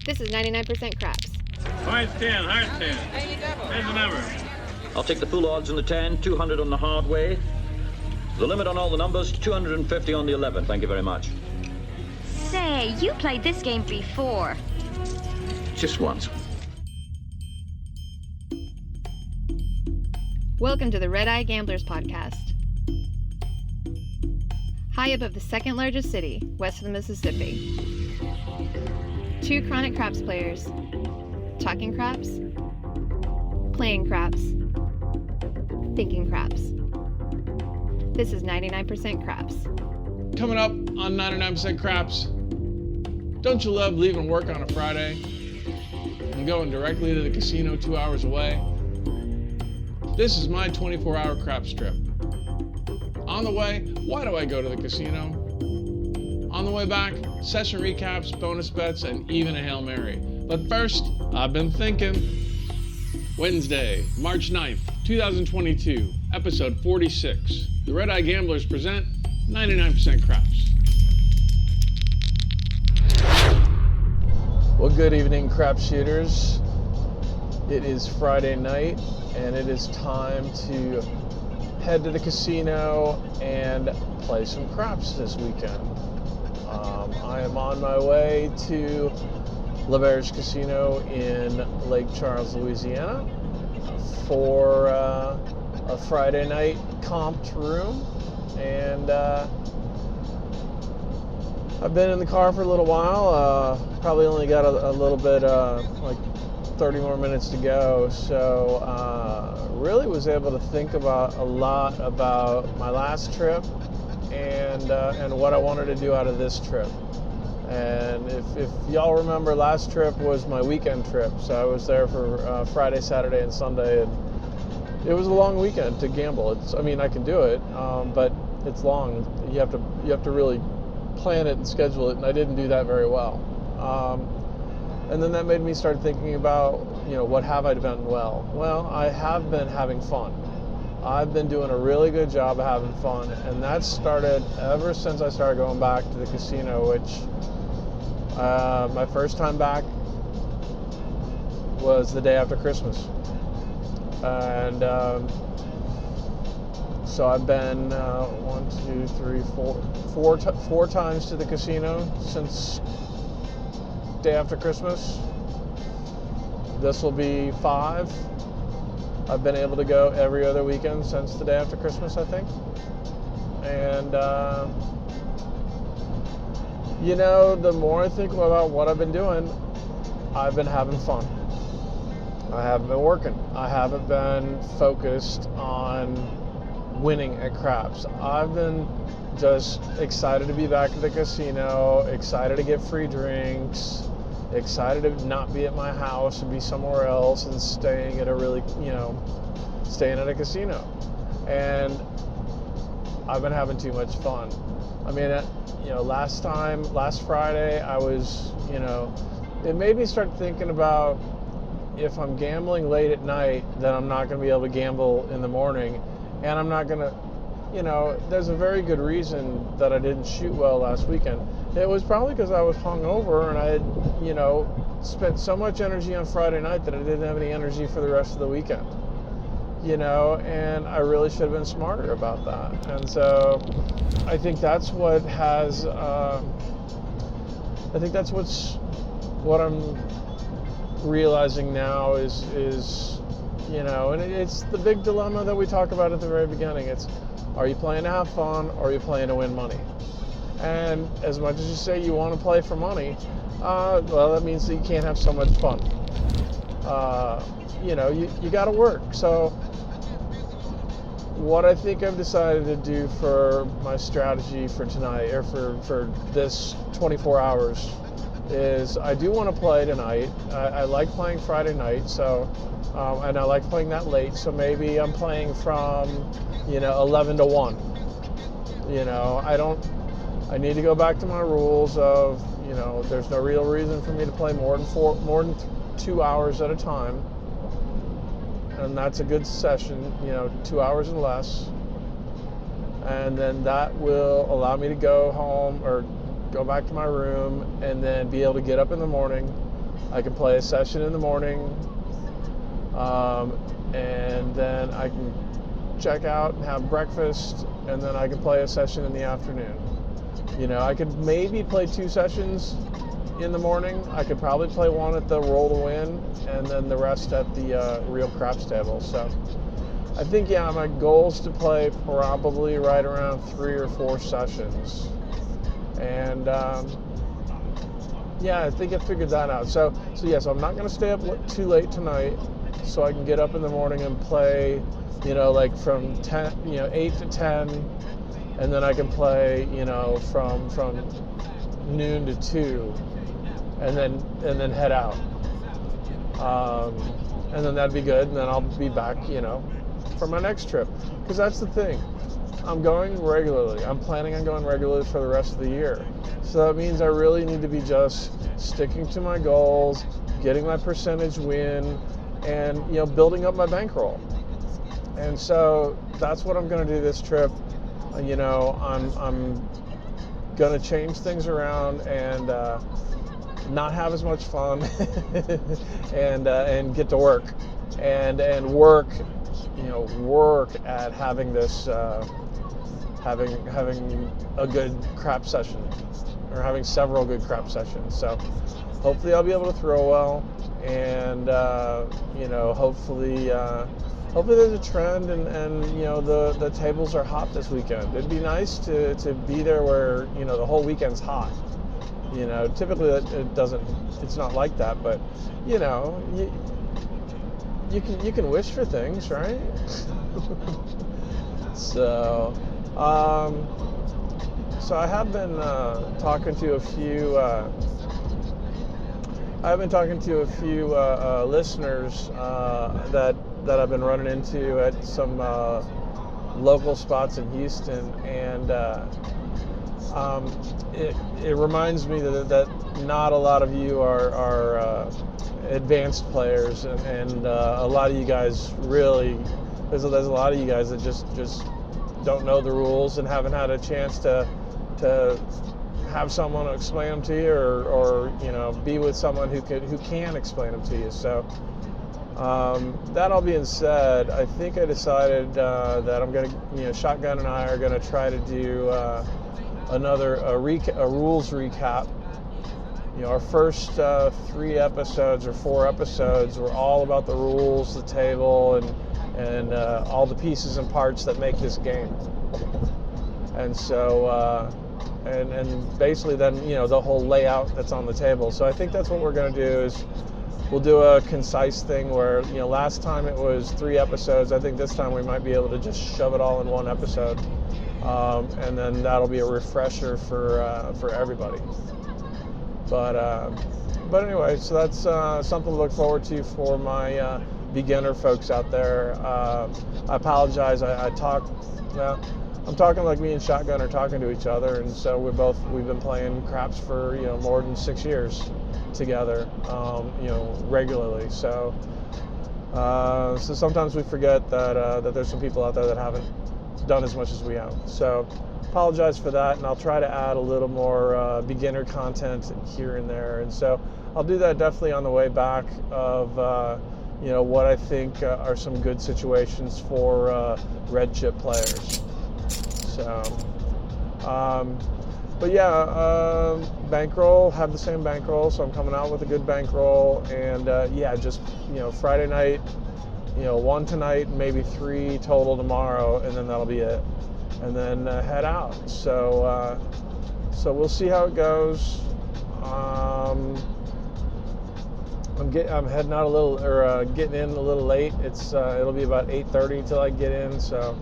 This is 99% craps. Hard 10, hard 10. There's the number. I'll take the full odds on the 10, 200 on the hard way. The limit on all the numbers, 250 on the 11. Thank you very much. Say, you played this game before. Just once. Welcome to the Red Eye Gamblers podcast. High above the second largest city, west of the Mississippi. Two chronic craps players, talking craps, playing craps, thinking craps. This is 99% craps. Coming up on 99% Craps, don't you love leaving work on a Friday and going directly to the casino 2 hours away? This is my 24-hour craps trip. On the way, why do I go to the casino? On the way back, session recaps, bonus bets, and even a Hail Mary. But first, I've been thinking. Wednesday, March 9th, 2022, episode 46. The Red Eye Gamblers present 99% Craps. Well, good evening, crap shooters. It is Friday night, and it is time to head to the casino and play some craps this weekend. I am on my way to L'Auberge Casino in Lake Charles, Louisiana for a Friday night comped room, and I've been in the car for a little while, probably only got a little bit, like 30 more minutes to go, so really was able to think about a lot about my last trip and what I wanted to do out of this trip. And if y'all remember, last trip was my weekend trip, so I was there for Friday, Saturday, and Sunday, and it was a long weekend to gamble. I can do it, but it's long. You have to really plan it and schedule it, and I didn't do that very well. And then that made me start thinking about, what have I done well? Well, I have been having fun. I've been doing a really good job of having fun, and that started ever since I started going back to the casino, which my first time back was the day after Christmas. And so I've been four times to the casino since day after Christmas. This will be 5. I've been able to go every other weekend since the day after Christmas, I think. And the more I think about what I've been doing, I've been having fun. I haven't been working. I haven't been focused on winning at craps. I've been just excited to be back at the casino, excited to get free drinks, excited to not be at my house and be somewhere else and staying at a casino. And I've been having too much fun. Last Friday, I was, it made me start thinking about, if I'm gambling late at night, then I'm not going to be able to gamble in the morning, and I'm not going to, there's a very good reason that I didn't shoot well last weekend. It was probably because I was hungover and I had, spent so much energy on Friday night that I didn't have any energy for the rest of the weekend. And I really should have been smarter about that. And so I think that's what has, what I'm realizing now is and it's the big dilemma that we talk about at the very beginning. It's, are you playing to have fun, or are you playing to win money? And as much as you say you want to play for money, well, that means that you can't have so much fun. You got to work. So what I think I've decided to do for my strategy for tonight, or for this 24 hours, is I do want to play tonight. I like playing Friday night, so and I like playing that late, so maybe I'm playing from 11 to 1. I need to go back to my rules of, there's no real reason for me to play more than 2 hours at a time, and that's a good session, 2 hours and less, and then that will allow me to go home or go back to my room and then be able to get up in the morning, I can play a session in the morning, and then I can check out and have breakfast, and then I can play a session in the afternoon. I could maybe play 2 sessions in the morning. I could probably play one at the Roll to Win, and then the rest at the Real Craps table. So I think, my goal is to play probably right around 3 or 4 sessions. And I think I figured that out. So I'm not going to stay up too late tonight, so I can get up in the morning and play, like from 8 to 10, and then I can play, from noon to 2, and then head out. And then that'd be good, and then I'll be back, for my next trip. Because that's the thing. I'm going regularly. I'm planning on going regularly for the rest of the year. So that means I really need to be just sticking to my goals, getting my percentage win, and building up my bankroll. And so that's what I'm going to do this trip. I'm going to change things around and not have as much fun and get to work and work at having this having a good crap session, or having several good crap sessions. So hopefully I'll be able to throw well, and hopefully there's a trend, and the tables are hot this weekend. It'd be nice to be there where the whole weekend's hot. Typically it's not like that, but you can wish for things, right? So I have been talking to a few listeners that I've been running into at some local spots in Houston, and it reminds me that not a lot of you are advanced players, and a lot of you guys really, there's a lot of you guys that just don't know the rules and haven't had a chance to have someone explain them to you, or be with someone who can explain them to you. So that all being said, I think I decided that I'm gonna, Shotgun and I are gonna try to do another rules recap. Our first 3 episodes or 4 episodes were all about the rules, the table, and all the pieces and parts that make this game. And so and basically then the whole layout that's on the table. So I think that's what we're going to do, is we'll do a concise thing where last time it was 3 episodes. I think this time we might be able to just shove it all in 1 episode, and then that'll be a refresher for everybody. But anyway, so that's something to look forward to for my beginner folks out there. I apologize. I'm talking like me and Shotgun are talking to each other, and so we've been playing craps for more than 6 years together, regularly. So sometimes we forget that there's some people out there that haven't done as much as we have. So apologize for that, and I'll try to add a little more beginner content here and there. And so I'll do that definitely on the way back of what I think are some good situations for red chip players. So but yeah, bankroll, have the same bankroll, so I'm coming out with a good bankroll. And just Friday night, 1 tonight, maybe 3 total tomorrow, and then that'll be it, and then head out. So we'll see how it goes. I'm heading out a little, or getting in a little late. It'll be about 8:30 till I get in. So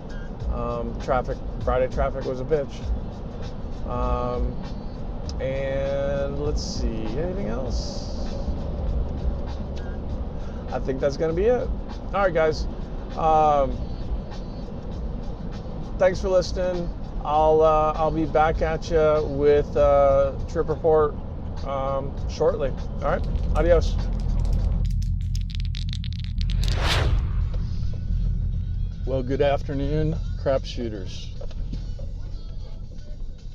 Friday traffic was a bitch. And let's see, anything else? I think that's gonna be it. All right, guys. Thanks for listening. I'll be back at you with trip report shortly. All right, adios. Well, good afternoon, crap shooters.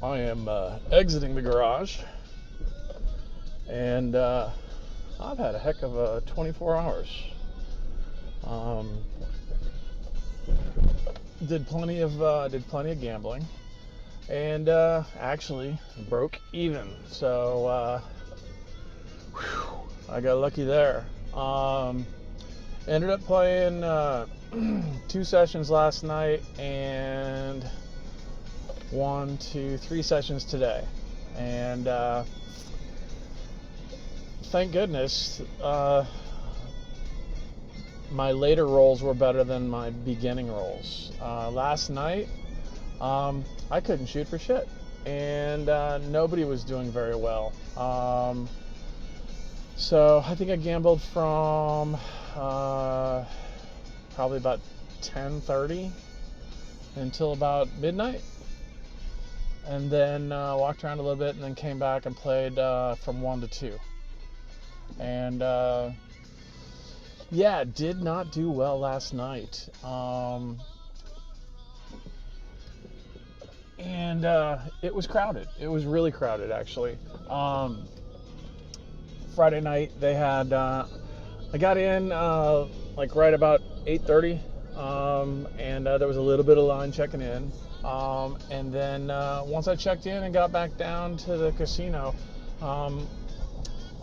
I am exiting the garage, and I've had a heck of a 24 hours. Did plenty of gambling, and actually broke even. So I got lucky there. Ended up playing 2 sessions last night and 3 sessions today, and thank goodness my later rolls were better than my beginning rolls. Last night I couldn't shoot for shit, and nobody was doing very well. So I think I gambled from probably about 10:30 until about midnight, and then walked around a little bit, and then came back and played from 1 to 2. And yeah, did not do well last night. And it was crowded. It was really crowded, actually. Friday night they had I got in like right about 8:30, and there was a little bit of line checking in, and then once I checked in and got back down to the casino,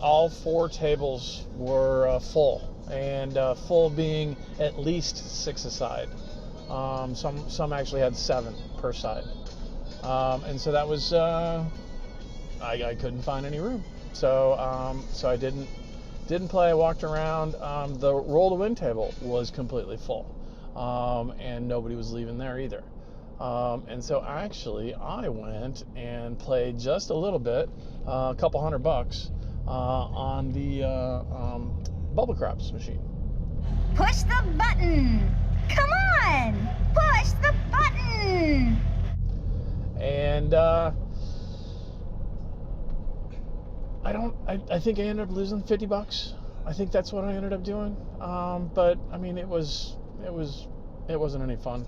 all 4 tables were full, and full being at least 6 a side. Some actually had 7 per side, and so that was I couldn't find any room. So I didn't play. I walked around. The roll to win table was completely full, and nobody was leaving there either. And so actually I went and played just a little bit, a couple $100 on the bubble craps machine. Push the button! Come on! Push the button! And I think I ended up losing $50. I think that's what I ended up doing. But I mean, it wasn't any fun.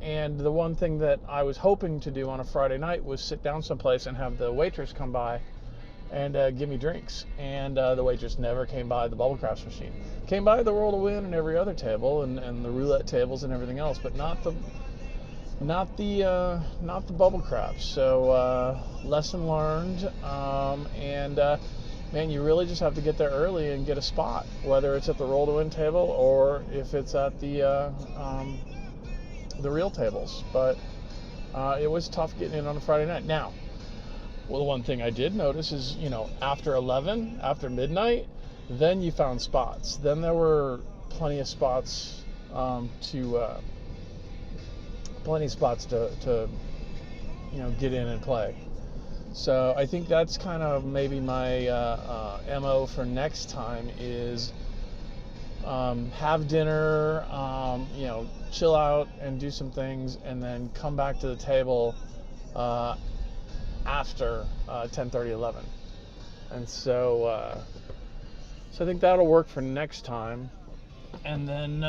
And the one thing that I was hoping to do on a Friday night was sit down someplace and have the waitress come by and give me drinks. And the waitress never came by the bubble craps machine. Came by the roll to win and every other table, and the roulette tables and everything else, but not the bubble craps. So lesson learned. And man, you really just have to get there early and get a spot, whether it's at the roll to win table or if it's at the real tables. But it was tough getting in on a Friday night. Now, well, the one thing I did notice is, after 11, after midnight, then you found spots. Then there were plenty of spots to get in and play. So I think that's kind of maybe my MO for next time is have dinner, chill out and do some things, and then come back to the table after 10:30, 11. And so I think that'll work for next time. And then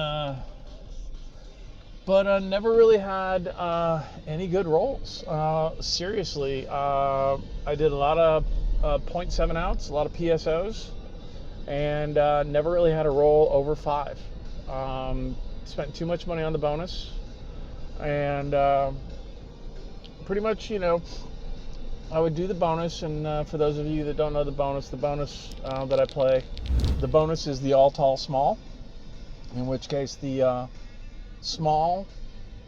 but I never really had any good rolls. Seriously, I did a lot of 0.7 outs, a lot of PSOs, and never really had a roll over 5. Spent too much money on the bonus, and pretty much, I would do the bonus. And for those of you that don't know the bonus that I play, the bonus is the all tall small, in which case the small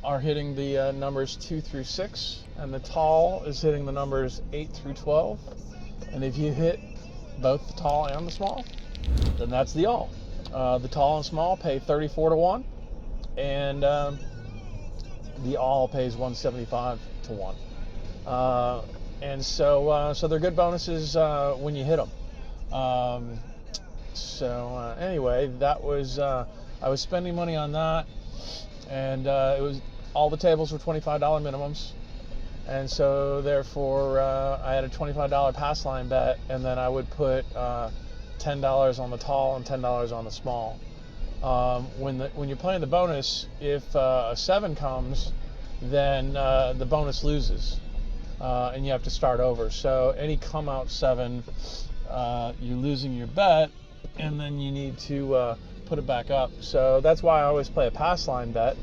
are hitting the numbers 2 through 6, and the tall is hitting the numbers 8 through 12. And if you hit both the tall and the small, then that's the all. The tall and small pay 34 to 1, and the all pays 175 to 1. And so they're good bonuses when you hit them. Anyway, that was I was spending money on that. And it was all the tables were $25 minimums, and so therefore I had a $25 pass line bet, and then I would put $10 on the tall and $10 on the small. When you're playing the bonus, if a 7 comes, then the bonus loses, and you have to start over. So any come out 7 you're losing your bet, and then you need to put it back up. So that's why I always play a pass line bet,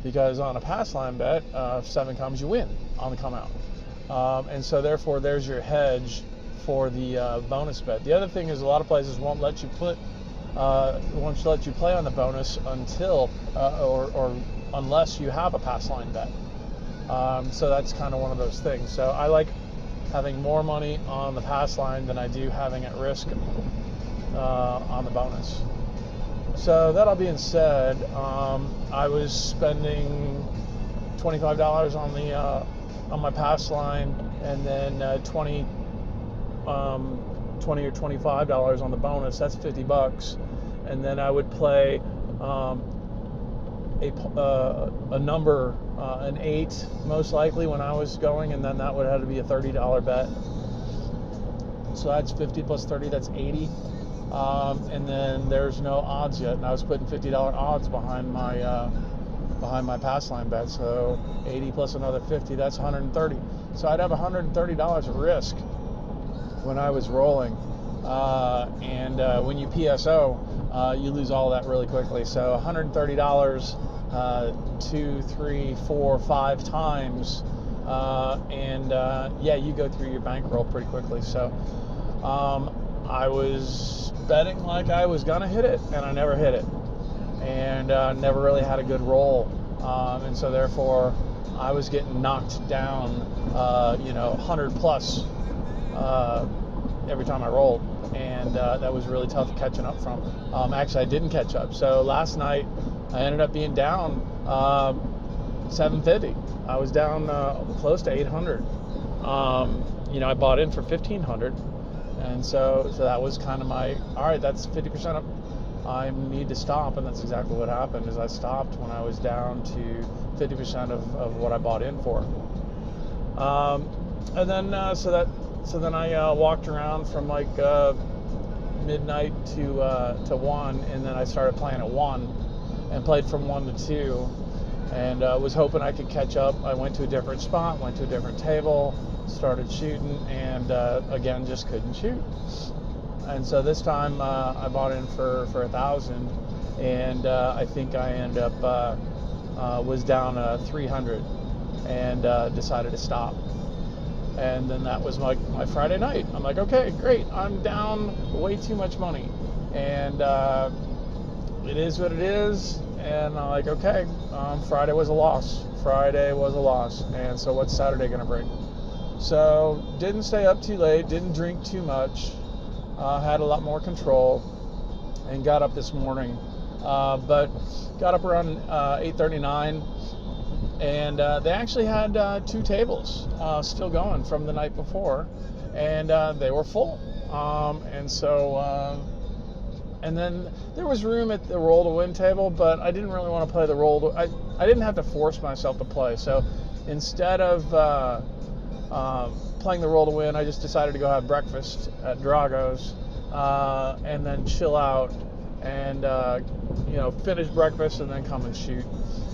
because on a pass line bet, if 7 comes, you win on the come out. And so therefore, there's your hedge for the bonus bet. The other thing is a lot of places won't let you play on the bonus until or unless you have a pass line bet. So that's kind of one of those things. So I like having more money on the pass line than I do having at risk on the bonus. So that all being said, I was spending $25 on my pass line, and then 20 or $25 on the bonus. That's $50, and then I would play a number, an 8 most likely when I was going, and then that would have to be a $30 bet. So that's 50 plus 30, that's 80. And then there's no odds yet, and I was putting $50 odds behind my pass line bet. So 80 plus another 50, that's 130. So I'd have $130 at risk when I was rolling. And when you PSO, you lose all of that really quickly. So $130, 2, 3, 4, 5 times, and you go through your bankroll pretty quickly. So I was betting like I was gonna hit it, and I never hit it, and never really had a good roll, and so therefore I was getting knocked down 100 plus every time I rolled, and that was really tough catching up from. Actually, I didn't catch up. So last night I ended up being down $750. I was down close to $800. I bought in for $1,500, and so that was kind of my, all right, that's 50% up. I need to stop, and that's exactly what happened. Is I stopped when I was down to 50% of what I bought in for. And then so then I walked around from like midnight to 1, and then I started playing at 1 and played from 1 to 2, and was hoping I could catch up. I went to a different spot, went to a different table, started shooting, and again just couldn't shoot. And so this time I bought in for 1,000, and I think I ended up was down 300, and decided to stop. And then that was my Friday night. I'm like, okay, great. I'm down way too much money, and it is what it is. And I'm like, okay, Friday was a loss. And so what's Saturday gonna bring? So didn't stay up too late, didn't drink too much, had a lot more control, and got up this morning. But got up around 8:39. And they actually had 2 tables still going from the night before, and they were full. And so, and then there was room at the roll to win table, but I didn't really want to play the roll. I didn't have to force myself to play. So instead of playing the roll to win, I just decided to go have breakfast at Drago's, and then chill out and finish breakfast and then come and shoot.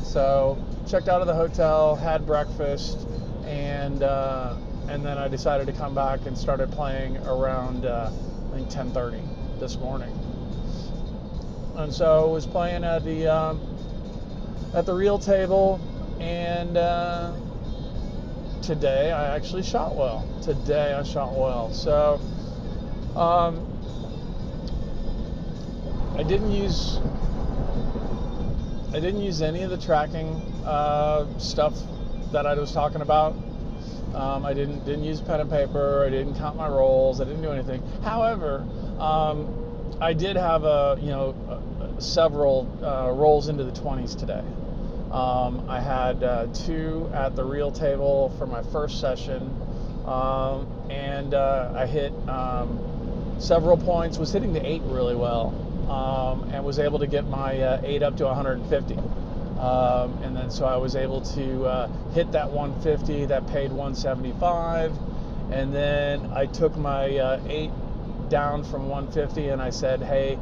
So checked out of the hotel, had breakfast, and then I decided to come back and started playing around I think 10:30 this morning. And so I was playing at the real table, and today I actually shot well. So I didn't use any of the tracking stuff that I was talking about. I didn't use pen and paper. I didn't count my rolls. I didn't do anything. However, I did have several rolls into the 20s today. I had 2 at the real table for my first session, and I hit several points. Was hitting the 8 really well. And was able to get my 8 up to 150. And then so I was able to hit that 150, that paid 175. And then I took my 8 down from 150, and I said, hey,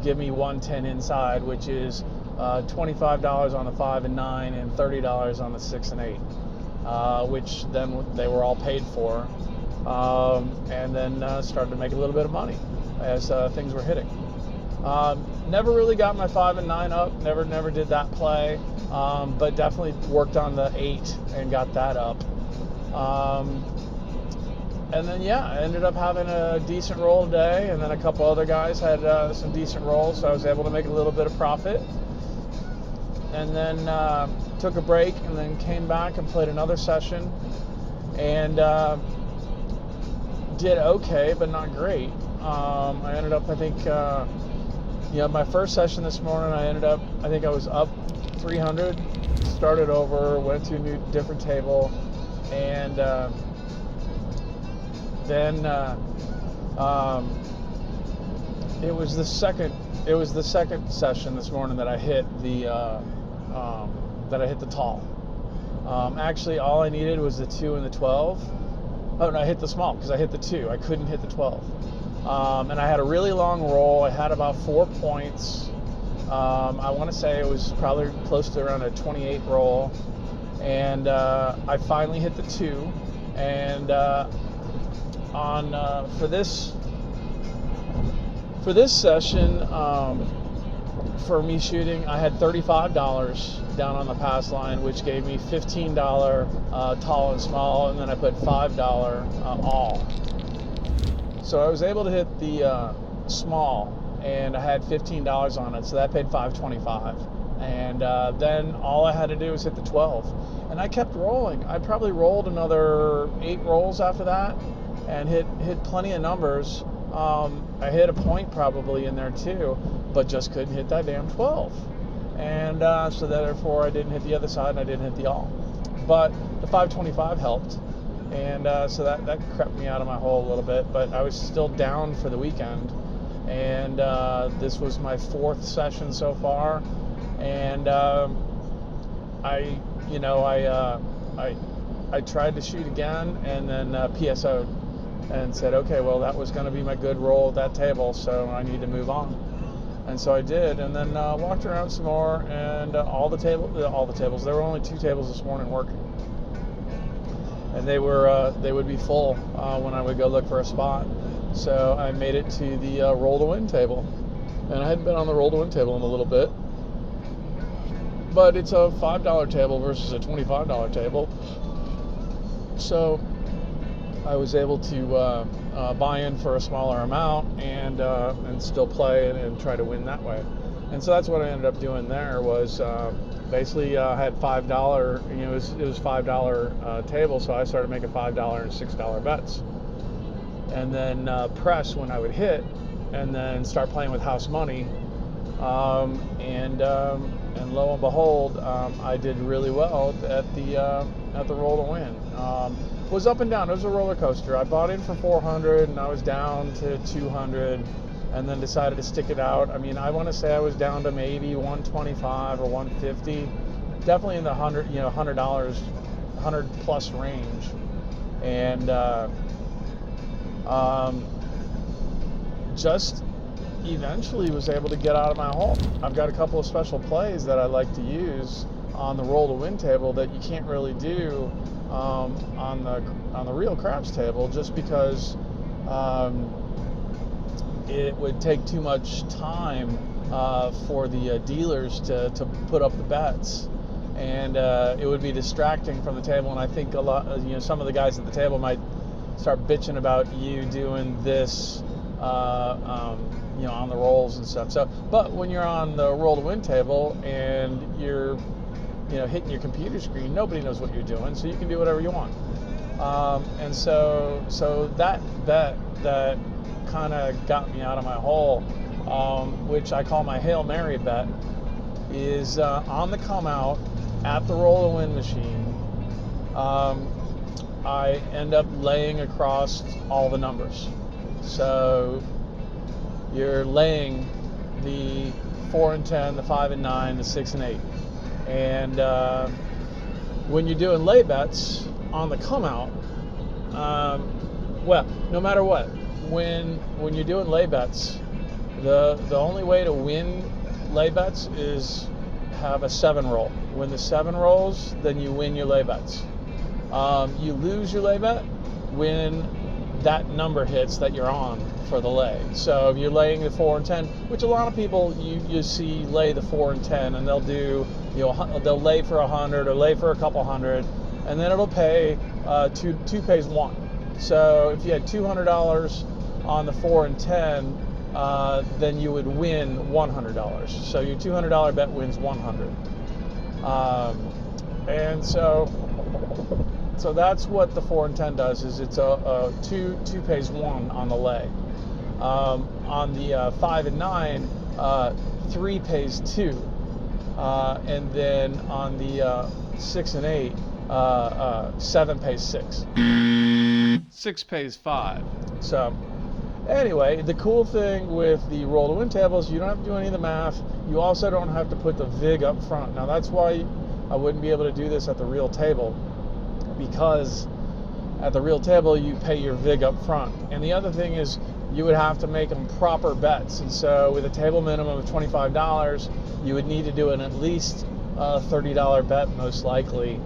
give me 110 inside, which is $25 on the 5 and 9 and $30 on the 6 and 8, which then they were all paid for. and then started to make a little bit of money as things were hitting. Never really got my 5 and 9 up. Never did that play, but definitely worked on the 8 and got that up. And then I ended up having a decent roll today, and then a couple other guys had some decent rolls, so I was able to make a little bit of profit. And then took a break, and then came back and played another session, and did okay, but not great. I ended up, I think, my first session this morning, I think I was up 300, started over, went to a different table, and then it was the second session this morning that I hit the tall. Actually, all I needed was the 2 and the 12. Oh, no, I hit the small because I hit the 2. I couldn't hit the 12. And I had a really long roll. I had about 4 points. I want to say it was probably close to around a 28 roll. And I finally hit the 2. And for this session, for me shooting, I had $35 down on the pass line, which gave me $15 tall and small, and then I put $5 all. So I was able to hit the small, and I had $15 on it, so that paid $5.25. And then all I had to do was hit the 12, and I kept rolling. I probably rolled another 8 rolls after that, and hit plenty of numbers. I hit a point probably in there too, but just couldn't hit that damn 12. And so therefore I didn't hit the other side, and I didn't hit the all. But the 525 helped, and so that crept me out of my hole a little bit. But I was still down for the weekend, and this was my 4th session so far. And I tried to shoot again, and then PSO'd. And said, okay, well, that was going to be my good roll at that table, so I need to move on. And so I did, and then walked around some more, and all the tables. There were only 2 tables this morning working, and they would be full when I would go look for a spot. So I made it to the roll to win table, and I hadn't been on the roll to win table in a little bit, but it's a $5 table versus a $25 table, so I was able to buy in for a smaller amount and still play and try to win that way. And so that's what I ended up doing there was basically I had $5, it was $5 table, so I started making $5 and $6 bets. And then press when I would hit, and then start playing with house money. And lo and behold, I did really well at the roll to win. Was up and down. It was a roller coaster. I bought in for 400 and I was down to 200, and then decided to stick it out. I mean, I want to say I was down to maybe 125 or 150, definitely in the $100 plus range, and just eventually was able to get out of my hole. I've got a couple of special plays that I like to use on the roll to win table that you can't really do on the real craps table, just because it would take too much time for the dealers to put up the bets, and it would be distracting from the table. And I think some of the guys at the table might start bitching about you doing this on the rolls and stuff. So, but when you're on the roll to win table and you're hitting your computer screen, nobody knows what you're doing, so you can do whatever you want. And so that bet that kind of got me out of my hole, which I call my Hail Mary bet, is on the come out at the roll to win machine. I end up laying across all the numbers. So you're laying the 4 and 10, the 5 and 9, the 6 and 8. And when you're doing lay bets on the come out, well, no matter what, when you're doing lay bets, the only way to win lay bets is have a 7 roll. When the 7 rolls, then you win your lay bets. You lose your lay bet when that number hits that you're on for the lay. So if you're laying the 4 and 10, which a lot of people you see lay the 4 and 10, and they'll do, they'll lay for 100 or lay for a couple hundred, and then it'll pay two pays one. So if you had $200 on the 4 and 10, then you would win $100. So your $200 bet wins 100. And so that's what the 4 and 10 does. Is it's a two pays one on the lay. On the 5 and 9, 3 pays 2, and then on the 6 and 8, 7 pays 6. 6 pays 5. So anyway, the cool thing with the roll to win table is you don't have to do any of the math. You also don't have to put the vig up front. Now that's why I wouldn't be able to do this at the real table, because at the real table you pay your vig up front. And the other thing is you would have to make them proper bets. And so with a table minimum of $25, you would need to do at least a $30 bet, most likely.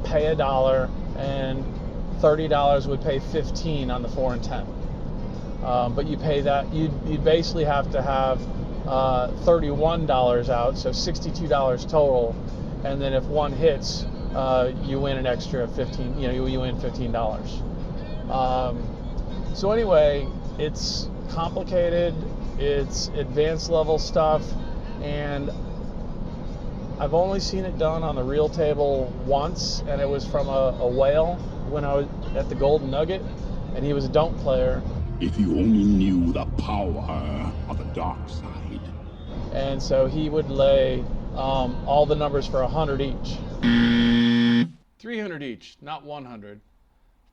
Pay $1, and $30 would pay 15 on the 4 and 10. But you pay that, you'd basically have to have $31 out, so $62 total. And then if one hits, you win an extra 15. You win $15. So anyway, it's complicated. It's advanced level stuff, and I've only seen it done on the real table once, and it was from a whale when I was at the Golden Nugget, and he was a don't player. If you only knew the power of the dark side. And so he would lay all the numbers for 100 each. 300 each, not 100.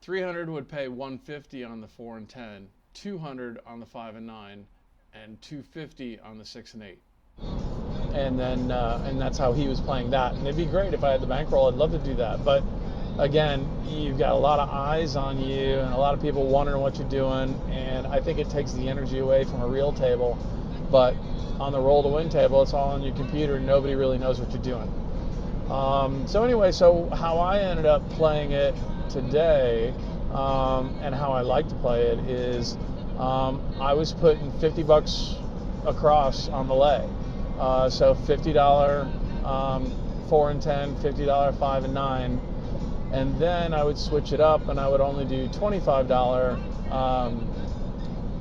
300 would pay 150 on the 4 and 10, 200 on the 5 and 9, and 250 on the 6 and 8. And then and that's how he was playing that. And it'd be great if I had the bankroll. I'd love to do that. But again, you've got a lot of eyes on you and a lot of people wondering what you're doing, and I think it takes the energy away from a real table. But on the roll to win table, it's all on your computer and nobody really knows what you're doing. So anyway, so how I ended up playing it today, and how I like to play it is I was putting $50 across on the lay. So $50 4 and 10, $50 5 and 9, and then I would switch it up and I would only do $25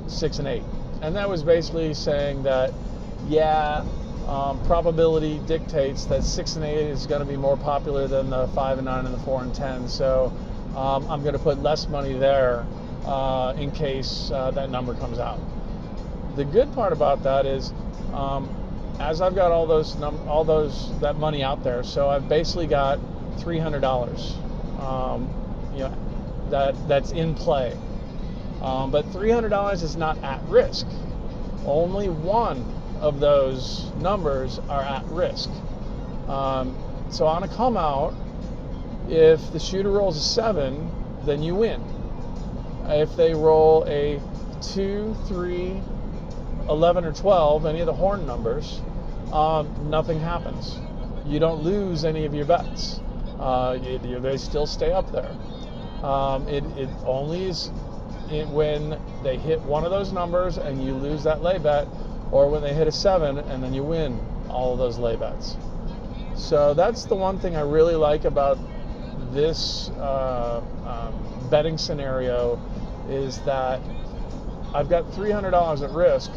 6 and 8. And that was basically saying that, probability dictates that 6 and 8 is going to be more popular than the 5 and 9 and the 4 and 10. So I'm going to put less money there in case that number comes out. The good part about that is, as I've got all that money out there, so I've basically got $300, that's in play. But $300 is not at risk. Only one of those numbers are at risk. So on a come out, if the shooter rolls a 7, then you win. If they roll a 2, 3, 11, or 12, any of the horn numbers, nothing happens. You don't lose any of your bets. They still stay up there. It only is when they hit one of those numbers and you lose that lay bet, or when they hit a 7 and then you win all of those lay bets. So that's the one thing I really like about this betting scenario, is that I've got $300 at risk,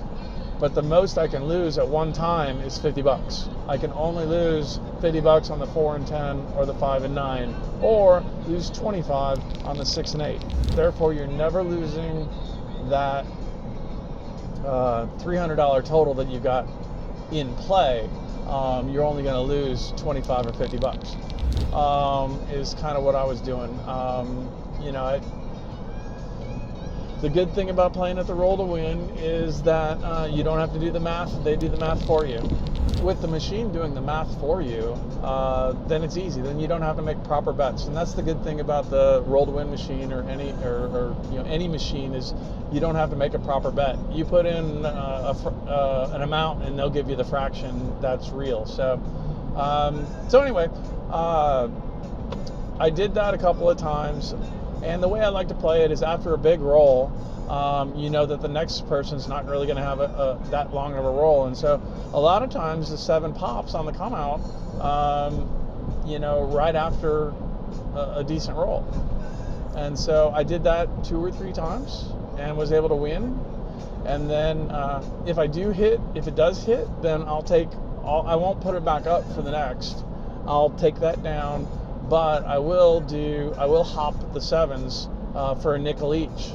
but the most I can lose at one time is $50. I can only lose $50 on the 4 and 10 or the 5 and 9, or lose 25 on the 6 and 8. Therefore, you're never losing that $300 total that you got in play. You're only going to lose 25 or $50. Is kind of what I was doing. The good thing about playing at the roll to win is that you don't have to do the math. They do the math for you. With the machine doing the math for you, then it's easy. Then you don't have to make proper bets. And that's the good thing about the roll to win machine, or any machine, is you don't have to make a proper bet. You put in an amount and they'll give you the fraction that's real. So anyway, I did that a couple of times. And the way I like to play it is after a big roll, you know that the next person's not really going to have that long of a roll. And so a lot of times the 7 pops on the come out, you know, right after a decent roll. And so I did that 2 or 3 times and was able to win. And then if it does hit, then I won't put it back up for the next. I'll take that down, but I will hop the 7s for a nickel each,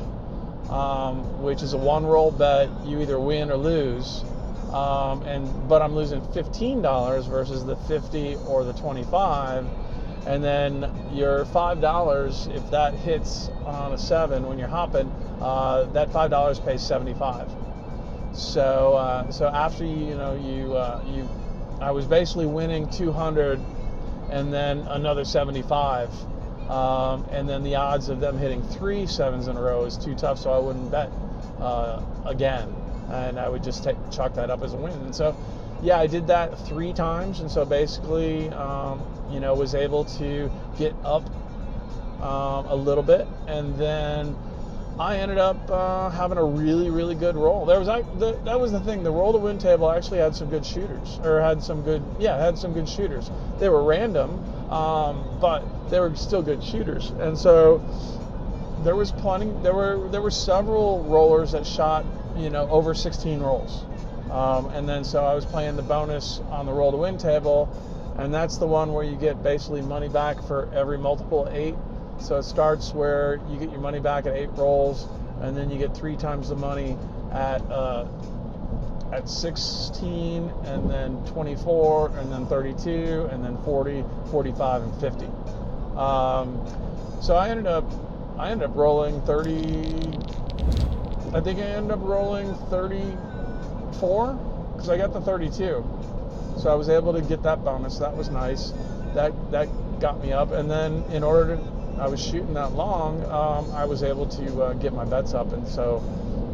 which is a 1 roll bet. You either win or lose, but I'm losing $15 versus the 50 or the 25. And then your $5, if that hits on a 7 when you're hopping, that $5 pays 75. So after I was basically winning 200, and then another 75, and then the odds of them hitting 3 7s in a row is too tough, so I wouldn't bet again, and I would just chalk that up as a win. And so, yeah, I did that 3 times, and so basically, was able to get up a little bit, and then I ended up having a really, really good roll. That was the thing. The roll to win table actually had some good shooters, had some good shooters. They were random, but they were still good shooters. And so there was plenty. There were several rollers that shot, over 16 rolls. And then so I was playing the bonus on the roll to win table, and that's the one where you get basically money back for every multiple of 8. So it starts where you get your money back at 8 rolls, and then you get 3 times the money at 16, and then 24, and then 32, and then 40, 45, and 50. So I ended up rolling 30. I think I ended up rolling 34 because I got the 32. So I was able to get that bonus. That was nice. That got me up, and then I was shooting that long, I was able to get my bets up, and so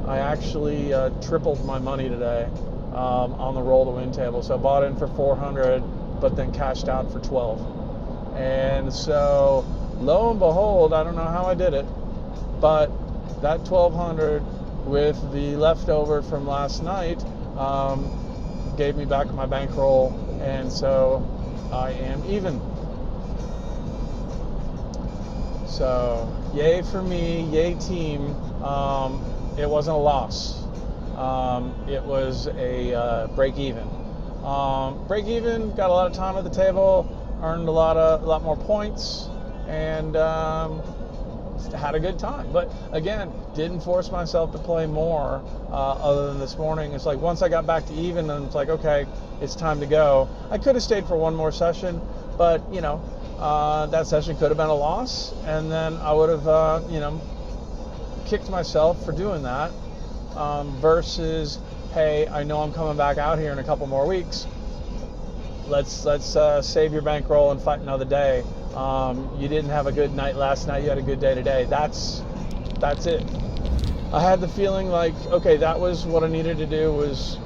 I actually tripled my money today on the roll to win table. So I bought in for 400, but then cashed out for 12. And so lo and behold, I don't know how I did it, but that 1,200 with the leftover from last night gave me back my bankroll, and so I am even. So, yay for me, yay team. It wasn't a loss. It was a break even. Break even, got a lot of time at the table, earned a lot more points, and had a good time. But again, didn't force myself to play more other than this morning. It's like once I got back to even, and it's like, okay, it's time to go. I could have stayed for one more session, but that session could have been a loss, and then I would have, kicked myself for doing that, versus, hey, I know I'm coming back out here in a couple more weeks. Let's save your bankroll and fight another day. You didn't have a good night last night. You had a good day today. That's it. I had the feeling like, okay, that was what I needed to do, was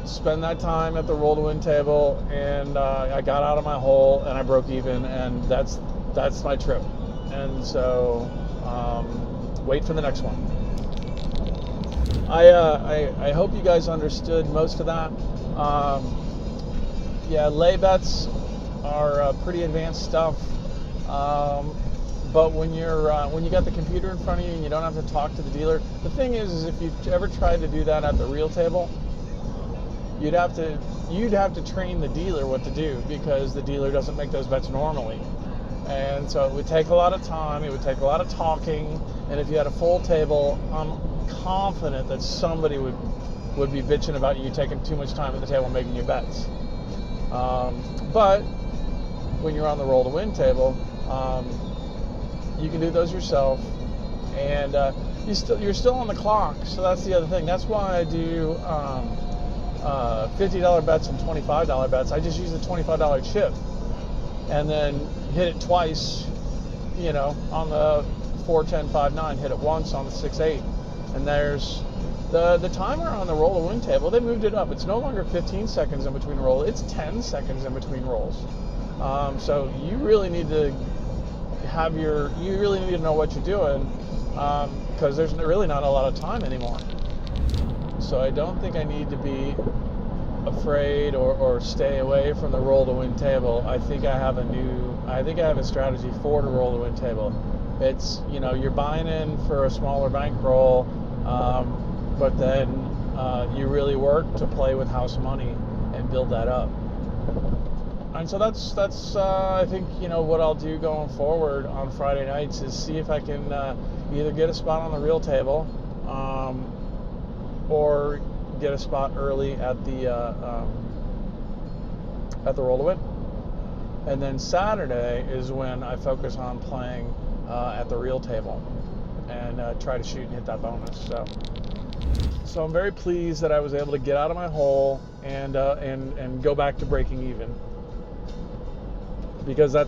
spend that time at the roll to win table, and I got out of my hole and I broke even, and that's my trip. And so wait for the next one. I hope you guys understood most of that. Lay bets are pretty advanced stuff, but when you got the computer in front of you and you don't have to talk to the dealer, the thing is if you've ever tried to do that at the real table, you'd have to train the dealer what to do, because the dealer doesn't make those bets normally. And so it would take a lot of time, it would take a lot of talking, and if you had a full table, I'm confident that somebody would be bitching about you taking too much time at the table making your bets. But when you're on the roll to win table, you can do those yourself, and you're still on the clock. So that's the other thing. That's why I do $50 bets and $25 bets. I just use the $25 chip and then hit it twice, on the 4, 10, 5, 9, hit it once on the 6, 8. And there's the timer on the roll to win table. They moved it up. It's no longer 15 seconds in between rolls. It's 10 seconds in between rolls. So you really need to you really need to know what you're doing, because there's really not a lot of time anymore. So I don't think I need to be afraid or stay away from the roll to win table. I think I have a strategy for the roll to win table. It's, you're buying in for a smaller bankroll, but then you really work to play with house money and build that up. And so that's I think, what I'll do going forward on Friday nights is see if I can either get a spot on the real table, or get a spot early at the roll to win. And then Saturday is when I focus on playing at the real table and try to shoot and hit that bonus. So I'm very pleased that I was able to get out of my hole and go back to breaking even, because I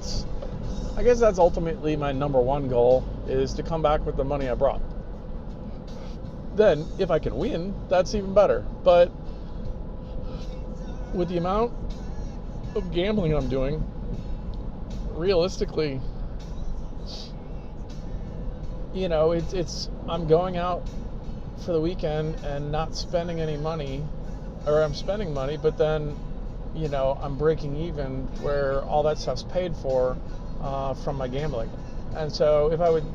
guess that's ultimately my number one goal, is to come back with the money I brought. Then, if I can win, that's even better. But with the amount of gambling I'm doing, realistically, I'm going out for the weekend and not spending any money, or I'm spending money, but then, I'm breaking even where all that stuff's paid for from my gambling. And so if I would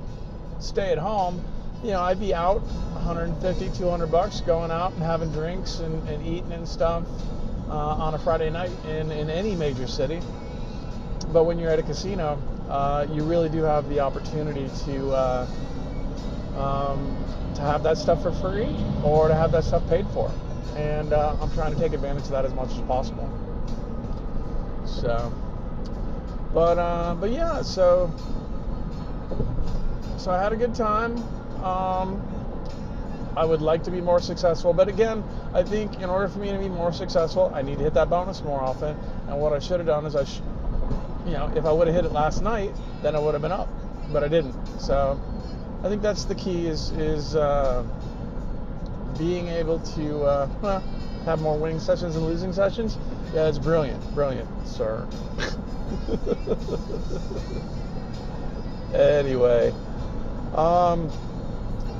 stay at home, I'd be out $150, $200 going out and having drinks and eating and stuff on a Friday night in any major city. But when you're at a casino, you really do have the opportunity to have that stuff for free or to have that stuff paid for. And I'm trying to take advantage of that as much as possible. So, but yeah, so I had a good time. I would like to be more successful, but again, I think in order for me to be more successful, I need to hit that bonus more often. And what I should have done is if I would have hit it last night, then I would have been up, but I didn't. So I think that's the key is being able to have more winning sessions and losing sessions. Yeah, it's brilliant, sir. Anyway,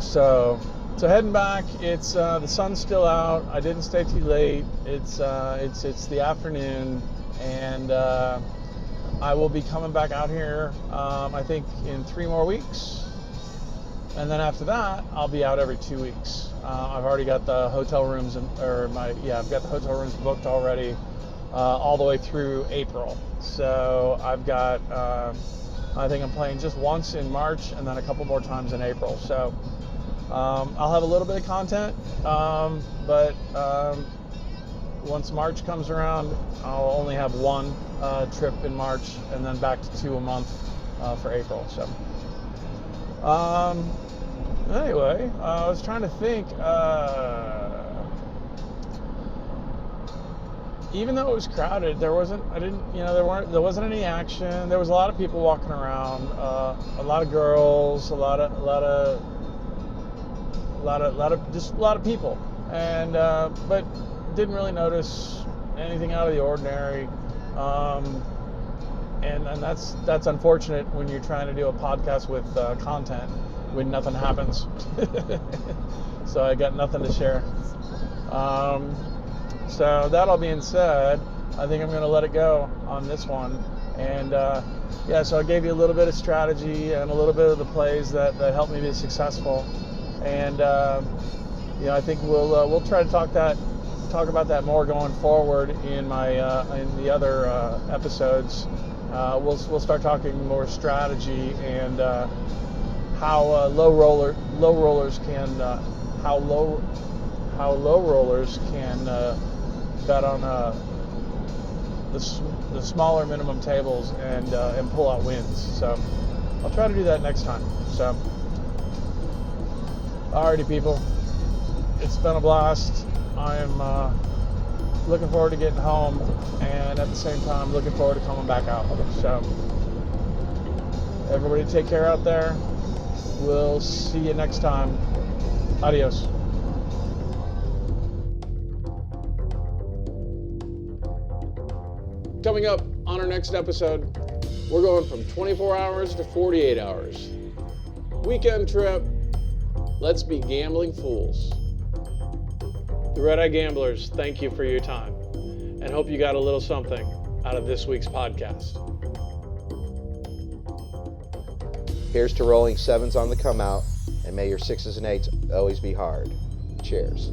so heading back. It's the sun's still out. I didn't stay too late. It's the afternoon, and I will be coming back out here. I think in 3 more weeks, and then after that, I'll be out every 2 weeks. I've already got the hotel rooms I've got the hotel rooms booked already, all the way through April. So I've got. I think I'm playing just once in March and then a couple more times in April. So I'll have a little bit of content, but once March comes around, I'll only have 1 trip in March and then back to 2 a month for April. So anyway, I was trying to think. Even though it was crowded, there wasn't any action. There was a lot of people walking around, a lot of girls, a lot of people, and but didn't really notice anything out of the ordinary. And that's unfortunate when you're trying to do a podcast with content when nothing happens. So I got nothing to share. So that all being said, I think I'm going to let it go on this one. And so I gave you a little bit of strategy and a little bit of the plays that helped me be successful. And I think we'll try to talk about that more going forward in my in the other episodes. We'll start talking more strategy and how low rollers can bet on the smaller minimum tables and pull out wins. So I'll try to do that next time. So alrighty, people, it's been a blast. I'm looking forward to getting home, and at the same time looking forward to coming back out. So everybody take care out there. We'll see you next time. Adios. Coming up on our next episode, We're going from 24 hours to 48 hours. Weekend trip. Let's be gambling fools. The Red Eye Gamblers, thank you for your time and hope you got a little something out of this week's podcast. Here's to rolling sevens on the come out, and may your sixes and eights always be hard. Cheers.